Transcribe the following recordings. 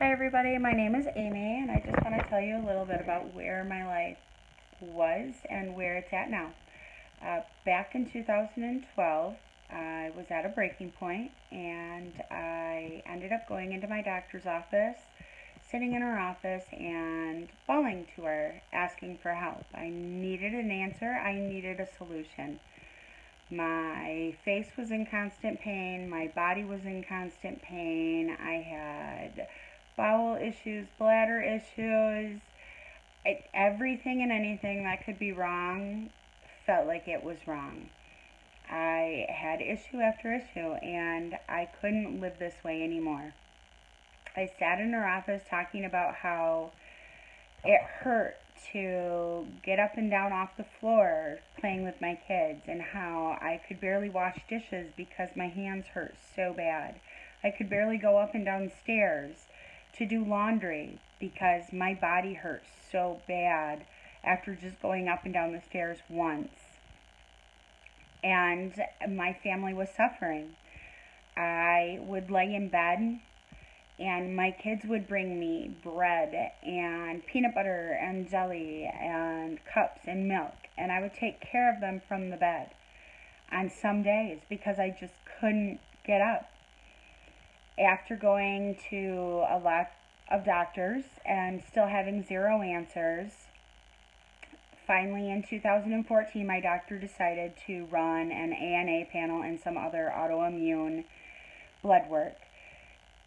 Hi everybody, my name is Amy and I just want to tell you a little bit about where my life was and where it's at now. Back in 2012, I was at a breaking point and I ended up going into my doctor's office, sitting in her office and bawling to her, asking for help. I needed an answer, I needed a solution. My face was in constant pain, my body was in constant pain, I had bowel issues, bladder issues, everything and anything that could be wrong felt like it was wrong. I had issue after issue and I couldn't live this way anymore. I sat in her office talking about how it hurt to get up and down off the floor playing with my kids and how I could barely wash dishes because my hands hurt so bad. I could barely go up and down stairs to do laundry because my body hurt so bad after just going up and down the stairs once. And my family was suffering. I would lay in bed and my kids would bring me bread and peanut butter and jelly and cups and milk, and I would take care of them from the bed on some days because I just couldn't get up. After going to a lot of doctors and still having zero answers, finally in 2014 my doctor decided to run an ANA panel and some other autoimmune blood work.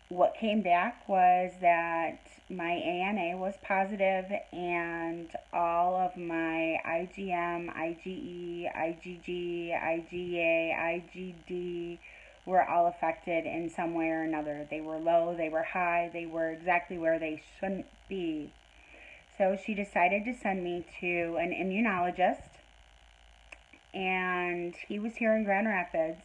What came back was that my ANA was positive and all of my IgM, IgE, IgG, IgA, IgD were all affected in some way or another. They were low, they were high, they were exactly where they shouldn't be. So she decided to send me to an immunologist, and he was here in Grand Rapids.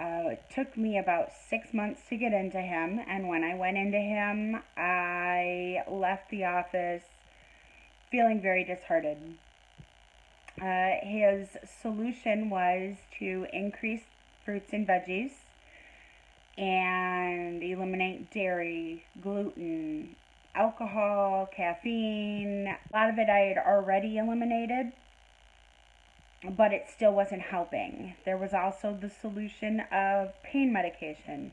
It took me about 6 months to get into him, and when I went into him, I left the office feeling very disheartened. His solution was to increase fruits and veggies and eliminate dairy, gluten, alcohol, caffeine. A lot of it I had already eliminated, but it still wasn't helping. There was also the solution of pain medication.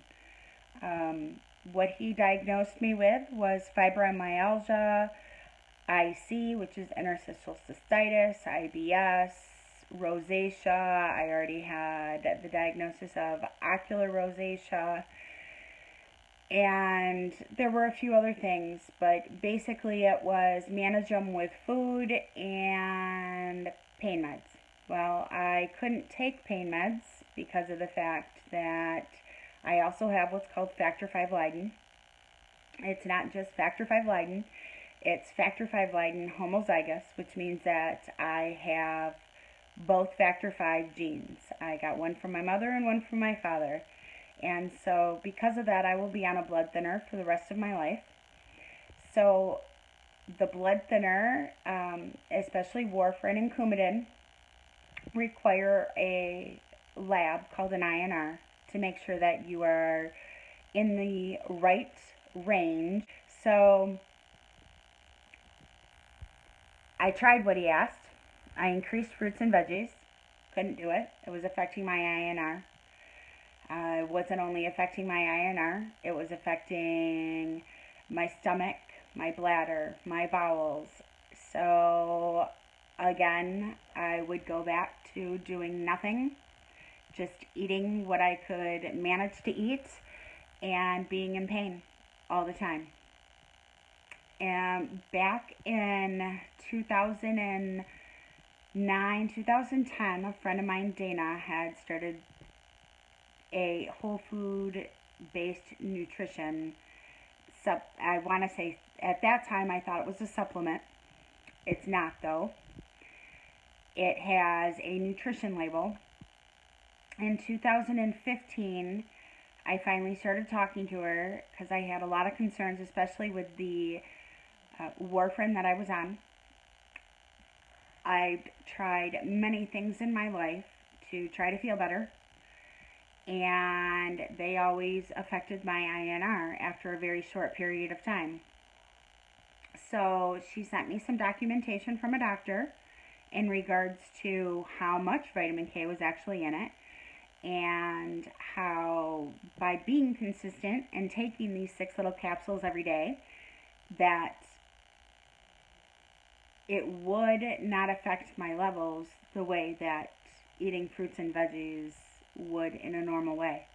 What he diagnosed me with was fibromyalgia, IC, which is interstitial cystitis, IBS, rosacea. I already had the diagnosis of ocular rosacea, and there were a few other things, but basically it was manage them with food and pain meds. Well, I couldn't take pain meds because of the fact that I also have what's called factor V Leiden. It's not just factor V Leiden, it's factor V Leiden homozygous, which means that I have both factor V genes. I got one from my mother and one from my father. And so because of that, I will be on a blood thinner for the rest of my life. So the blood thinner, especially warfarin and Coumadin, require a lab called an INR to make sure that you are in the right range. So I tried what he asked. I increased fruits and veggies. Couldn't do it. It was affecting my INR. It wasn't only affecting my INR, it was affecting my stomach, my bladder, my bowels. So again, I would go back to doing nothing, just eating what I could manage to eat and being in pain all the time. And back in 2009, 2010, a friend of mine, Dana, had started a whole food based nutrition I want to say at that time I thought it was a supplement. It's not, though. It has a nutrition label. In 2015, I finally started talking to her because I had a lot of concerns, especially with the warfarin that I was on. I've tried many things in my life to try to feel better, and they always affected my INR after a very short period of time. So she sent me some documentation from a doctor in regards to how much vitamin K was actually in it, and how by being consistent and taking these 6 little capsules every day, that it would not affect my levels the way that eating fruits and veggies would in a normal way.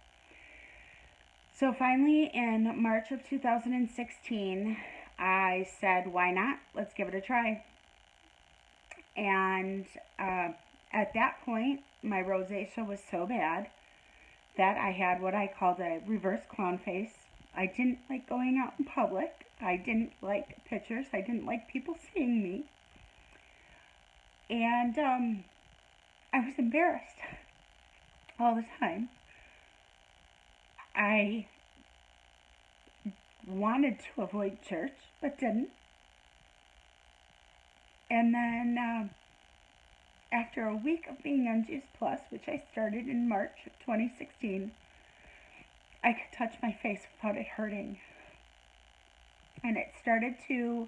So finally, in March of 2016, I said, why not? Let's give it a try. And at that point, my rosacea was so bad that I had what I called a reverse clown face. I didn't like going out in public. I didn't like pictures. I didn't like people seeing me. And I was embarrassed all the time. I wanted to avoid church, but didn't. And then after a week of being on Juice Plus, which I started in March of 2016, I could touch my face without it hurting. And it started to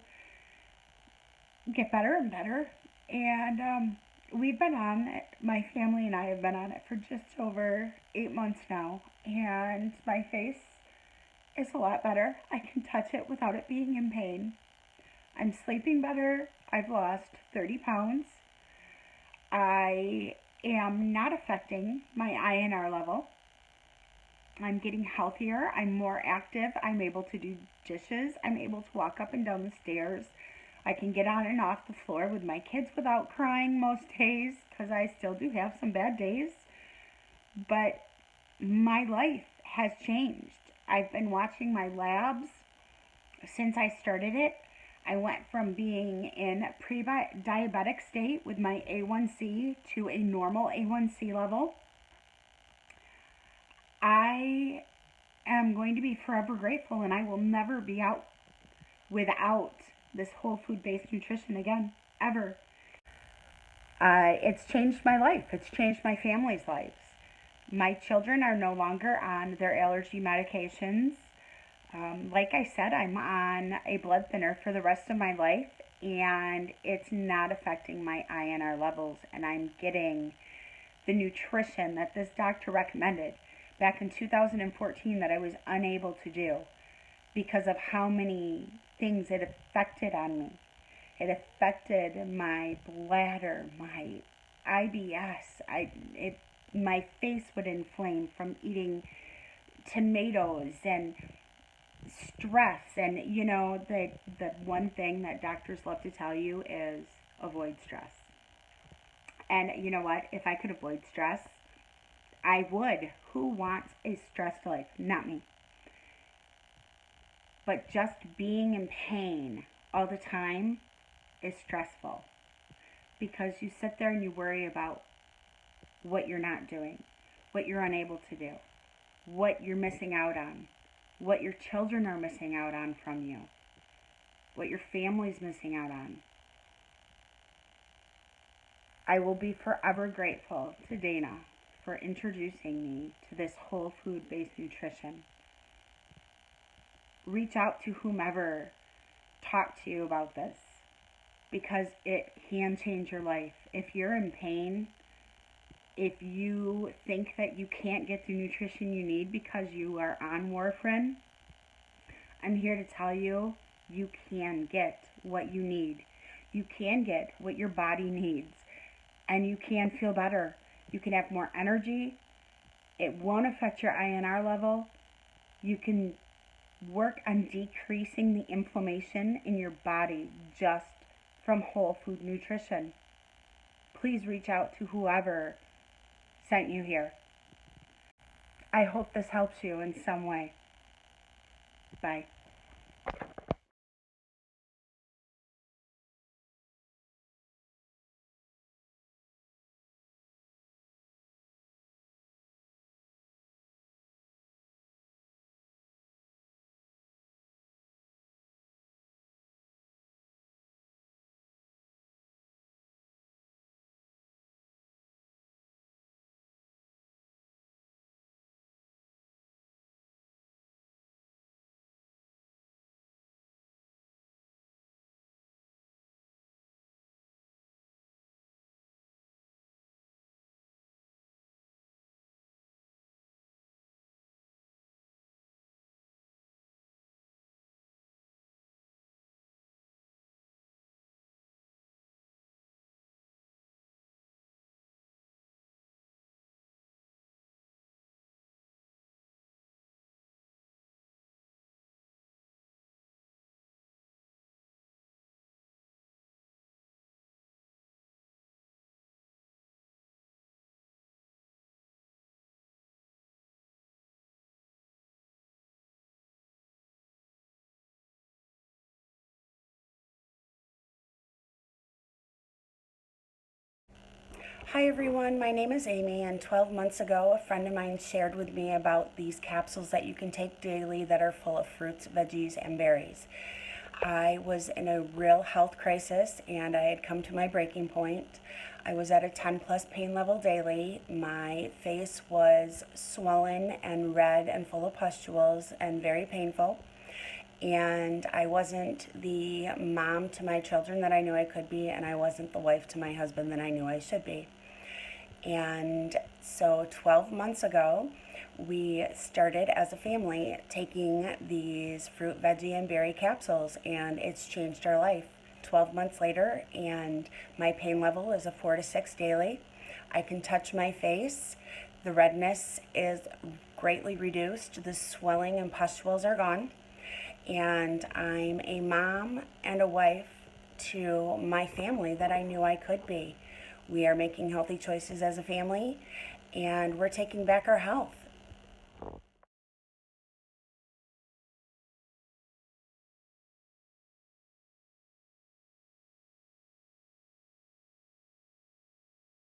get better and better. And we've been on it, my family and I have been on it for just over 8 months now. And my face is a lot better. I can touch it without it being in pain. I'm sleeping better. I've lost 30 pounds. I am not affecting my INR level. I'm getting healthier. I'm more active. I'm able to do dishes. I'm able to walk up and down the stairs. I can get on and off the floor with my kids without crying most days, because I still do have some bad days. But my life has changed. I've been watching my labs since I started it. I went from being in pre-diabetic state with my A1C to a normal A1C level. I am going to be forever grateful, and I will never be out without this whole food-based nutrition again, ever. It's changed my life. It's changed my family's lives. My children are no longer on their allergy medications. Like I said, I'm on a blood thinner for the rest of my life, and it's not affecting my INR levels, and I'm getting the nutrition that this doctor recommended back in 2014 that I was unable to do because of how many things it affected on me. It affected my bladder, my IBS. My face would inflame from eating tomatoes and stress. And you know, the one thing that doctors love to tell you is avoid stress. And you know what? If I could avoid stress, I would. Who wants a stressed life? Not me. But just being in pain all the time is stressful, because you sit there and you worry about what you're not doing, what you're unable to do, what you're missing out on, what your children are missing out on from you, what your family's missing out on. I will be forever grateful to Dana for introducing me to this whole food-based nutrition. Reach out to whomever talked to you about this, because it can change your life. If you're in pain, if you think that you can't get the nutrition you need because you are on warfarin, I'm here to tell you, you can get what you need. You can get what your body needs, and you can feel better. You can have more energy. It won't affect your INR level. You can work on decreasing the inflammation in your body just from whole food nutrition. Please reach out to whoever sent you here. I hope this helps you in some way. Bye. Hi everyone, my name is Amy, and 12 months ago a friend of mine shared with me about these capsules that you can take daily that are full of fruits, veggies, and berries. I was in a real health crisis and I had come to my breaking point. I was at a 10 plus pain level daily. My face was swollen and red and full of pustules and very painful. And I wasn't the mom to my children that I knew I could be, and I wasn't the wife to my husband that I knew I should be. And so 12 months ago, we started as a family taking these fruit, veggie, and berry capsules, and it's changed our life. 12 months later, and my pain level is a 4 to 6 daily. I can touch my face. The redness is greatly reduced. The swelling and pustules are gone. And I'm a mom and a wife to my family that I knew I could be. We are making healthy choices as a family, and we're taking back our health.